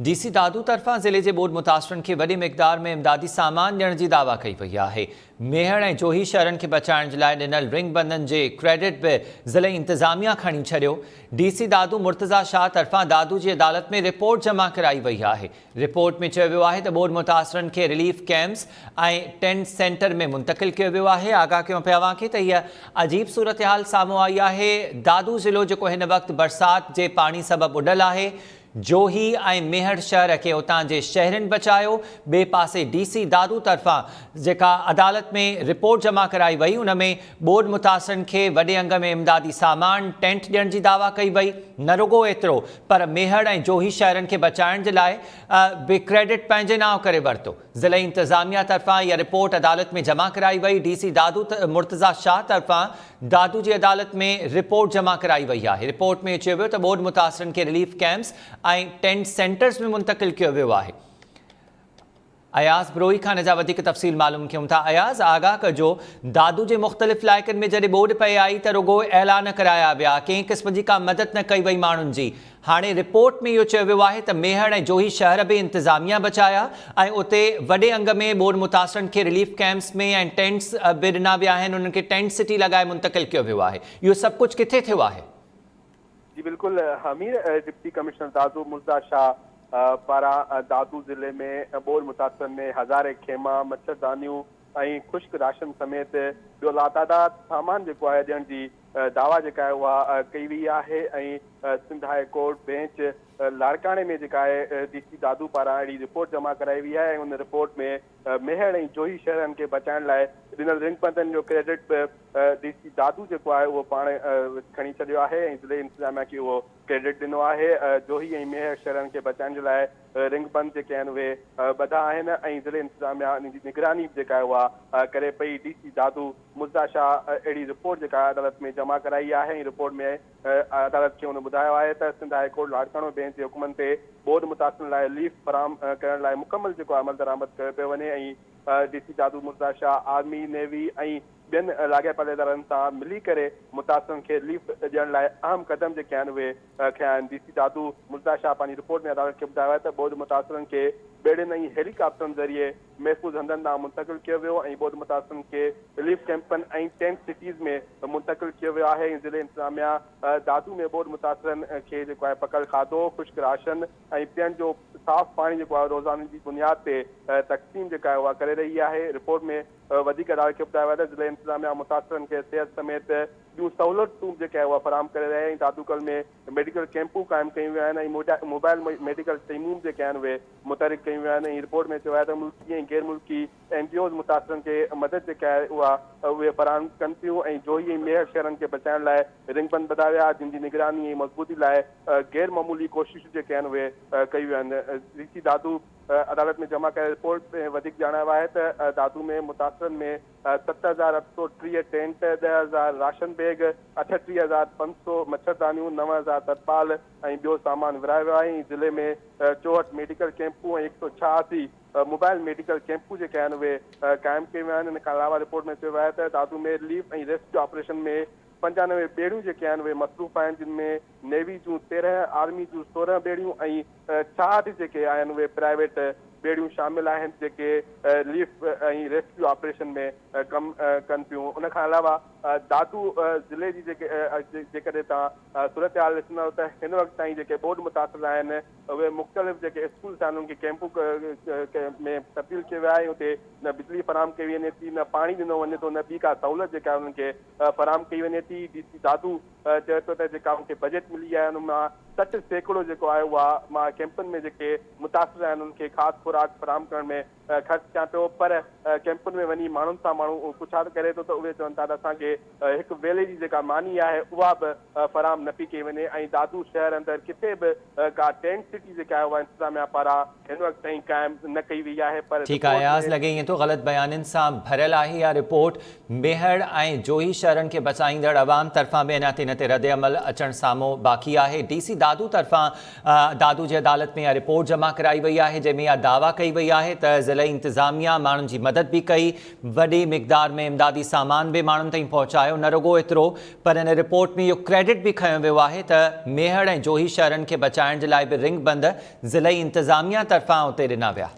डीसी दादू तरफ़ां ज़िले जे ॿोॾि मुतासिरनि खे वॾी मिक़दार में इमदादी सामान ॾियण जी दावा कई वई आहे। मेहर ऐं जोही शहरनि खे बचाइण जे लाइ ॾिनल रिंग बंधनि जे क्रेडिट बि ज़िले इंतिज़ामिया खणी छॾियो। डीसी दादू मुर्तज़ा शाह तरफ़ां दादू जी अदालत में रिपोर्ट जमा कराई वई आहे। रिपोर्ट में चयो वियो आहे त ॿोॾि मुतासिरनि खे रिलीफ कैंप्स ऐं टेंट सेंटर में मुंतक़िल कयो वियो आहे। आगाह कयूं पिया तव्हांखे त हीअ अजीब सूरत हाल साम्हूं आई आहे। दादू ज़िलो जेको हिन वक़्तु बरसाति जे पाणी सबबु उॾल आहे। जोही ऐं मेहर शहर खे उतां जे शहरनि बचायो। ॿिए पासे डीसी दादू तरफ़ां जेका अदालत में रिपोर्ट जमा कराई वई उन में ॿोॾि मुतासिरनि खे वॾे अंग में इमदादी सामान टेंट ॾियण जी दावा कई वई। न रुगो एतिरो पर मेहर ऐं जोही शहरनि खे बचाइण जे लाइ बि क्रेडिट पंहिंजे नाव करे वरितो। ज़िले इंतिज़ामिया तरफ़ां इहा रिपोर्ट अदालत में जमा कराई वई। डीसी दादू मुर्तज़ा शाह तरफ़ां दादू जी अदालत में रिपोर्ट जमा कराई वई आहे। रिपोर्ट में चयो वियो त ॿोॾि मुतासिरनि खे रिलीफ कैंप्स ऐं टेंट सेंटर्स में मुंतक़िल कयो वियो आहे। अयाज़ ब्रोई खान जा वधीक तफ़सील मालूम कयूं था। अयाज़ आगाह कजो, दादू जे मुख़्तलिफ़ इलाइक़नि में जॾहिं ॿोॾि पए आई त रुगो ऐलान कराया विया, कंहिं क़िस्म जी का मदद न कई वई माण्हुनि जी। हाणे रिपोर्ट में इहो चयो वियो आहे त मेहर ऐं जोही शहर बि इंतिज़ामिया बचाया ऐं उते वॾे अंग में ॿोॾि मुतासिरनि खे रिलीफ कैंप्स में ऐं टेंट्स बि ॾिना विया आहिनि। उन्हनि खे टेंट सिटी लॻाए मुंतक़िल कयो वियो आहे। इहो सभु कुझु किथे थियो आहे? जी बिल्कुल हमीर डिप्टी कमिश्नर दादू मुर्तज़ा शाह पारां दादू ज़िले में ॿोॾि मुतासिरनि में हज़ारे खेमा, मच्छरदानियूं ऐं ख़ुश्क राशन समेत ॿियो लातादाद सामान जेको आहे ॾियण जी दावा जेका आहे उहा कई वई आहे। ऐं सिंध हाई कोर्ट बेंच लाड़काणे में जेका आहे डीसी दादू पारां अहिड़ी रिपोर्ट जमा कराई वई आहे। ऐं उन रिपोर्ट में मेहर ऐं जोही शहरनि खे बचाइण लाइ ॾिनल रिंग बंधनि जो क्रेडिट बि डीसी दादू जेको आहे उहो पाण खणी छॾियो आहे ऐं ज़िले इंतिज़ामिया खे उहो क्रेडिट ॾिनो आहे। जोही ऐं मेहर शहरनि खे बचाइण जे लाइ रिंग बंद जेके आहिनि उहे ॿधा आहिनि ऐं ज़िले इंतिज़ामिया जी निगरानी जेका आहे उहा करे पई। डीसी दादू मुर्तज़ा शाह अहिड़ी रिपोर्ट जेका अदालत में जमा कराई आहे। ऐं रिपोर्ट में अदालत खे हुन ॿुधायो आहे त Sindh high court Larkana bench जे हुकुमनि ते ॿोॾि मुतासिरनि लाइ रिलीफ फराहम करण लाइ मुकमल जेको अमल दरामद कयो पियो वञे। ऐं डीसी दादू मुर्तज़ा शाह आर्मी, नेवी ऐं ॿियनि लाॻापियल इदारनि सां मिली करे मुतासिरनि खे रिलीफ ॾियण लाइ अहम क़दम जेके आहिनि उहे खयां आहिनि। डीसी दादू मुर्तज़ा शाह पंहिंजी रिपोर्ट में अदालत खे ॿुधायो आहे त ॿोॾि मुतासिरनि खे ॿेड़ियुनि ऐं हेलीकॉप्टरनि ज़रिए महफ़ूज़ हंधनि ॾांहुं मुंतक़िल कयो वियो ऐं ॿोॾि मुतासिरनि खे रिलीफ कैंपनि ऐं टेंट सिटीज़ में मुंतक़िल कयो वियो आहे। ऐं ज़िले इंतिज़ामिया दादू में ॿोॾि मुतासिरनि खे जेको आहे पकल खाधो, ख़ुश्क राशन ऐं पीअण जो साफ़ पाणी जेको आहे रोज़ाने जी बुनियाद ते तक़सीम जेका आहे उहा करे रही आहे। रिपोर्ट में वधीक अदालत खे ॿुधायो आहे त ज़िले इंतिज़ामिया मुतासिरनि खे सिहत समेत ॿियूं सहूलियतूं जेके आहे उहा फराहम करे रहिया आहिनि। दादूकल में मेडिकल कैंपूं क़ाइमु कयूं वियूं आहिनि ऐं मोबाइल मेडिकल टीमूं जेके आहिनि उहे मुतहरिक कयूं वियूं आहिनि। ऐं रिपोर्ट में चयो आहे त मुल्की ऐं गैर मुल्की NGOs मुतासिरनि खे मदद जेका आहे उहा उहे फराहम कनि थियूं। ऐं जोही ऐं मेहर शहरनि खे बचाइण लाइ रिंग बंद ॿधा विया, जिन जी निगरानी ऐं मज़बूती लाइ गैर मामूली कोशिशूं जेके आहिनि उहे कयूं वियूं आहिनि। डीसी दादू अदालत में जमा कयल रिपोर्ट में वधीक ॼाणायो आहे त दादू में मुतासिरनि में 7,830 टेंट, 10,000 राशन बैग, 38,500 मच्छरदानियूं, 9,000 तरपाल ऐं ॿियो सामान विरायो वियो आहे। ऐं ज़िले में 64 मेडिकल कैंपूं ऐं 186 मोबाइल मेडिकल कैंपूं जेके आहिनि उहे क़ाइमु कयूं विया आहिनि। इन खां अलावा रिपोर्ट में चयो वियो आहे त दादू में रिलीफ ऐं रेस्क्यू ऑपरेशन में 95 ॿेड़ियूं जेके आहिनि उहे मसरूफ़ आहिनि, जिन में नेवी जूं 13, आर्मी जूं 16 ॿेड़ियूं ऐं 60 जेके आहिनि उहे प्राइवेट ॿेड़ियूं शामिल आहिनि जेके रिलीफ ऐं रेस्क्यू ऑपरेशन में कमु कनि पियूं। उन खां अलावा दादू ज़िले जी जेकॾहिं तव्हां सूरत हाल ॾिसंदव त हिन वक़्तु ताईं जेके ॿोॾि मुतासिर आहिनि उहे मुख़्तलिफ़ जेके स्कूल्स आहिनि उनखे कैंपू में तब्दील कयो वियो आहे। उते न बिजली फराहम कई वञे थी, न पाणी ॾिनो वञे थो, न ॿी का सहूलियत जेका उन्हनि खे फराहम कई वञे थी। डीसी दादू चए थो त जेका मूंखे बजट मिली आहे उन मां 60% जेको आहे उहा मां कैंपनि में जेके मुतासिर आहिनि उनखे ख़ासि खुराक फराहम करण में ख़र्च कयां पियो। पर कैंपनि में वञी माण्हुनि सां माण्हू पुछा करे थो त उहे चवनि था त असांखे हिकु वेले जी जेका मानी आहे उहा बि फराहम न पई कई वञे। ऐं दादू शहर अंदरि किथे बि का टेंट सिटी जेका आहे उहा इंतिज़ामिया पारां हिन वक़्तु ताईं क़ाइमु न कई वई आहे। पर ठीकु आहे अयाज़, लॻे ईअं थो ग़लति बयाननि सां भरियल आहे इहा रिपोर्ट। मेहर ऐं जोही शहरनि खे बचाईंदड़ अवाम तरफ़ां बि अञा हिन ते रद्द अमल अचणु साम्हूं बाक़ी आहे। डीसी दादू तरफ़ां दादू जी अदालत में इहा रिपोर्ट जमा कराई वई आहे जंहिंमें इहा दावा कई वई आहे त ज़िले ज़िले इंतज़ामिया माण्हुनि जी मदद भी कई, वॾी मिक़दार में इमदादी सामान बि माण्हुनि ताईं पहुचायो। न रुॻो एतिरो पर इन रिपोर्ट में इहो क्रेडिट बि खयो वियो आहे त मेहर ऐं जोही शहरनि खे बचाइण जे लाइ बि रिंग बंद ज़िले इंतज़ामिया तरफ़ां उते ॾिना विया।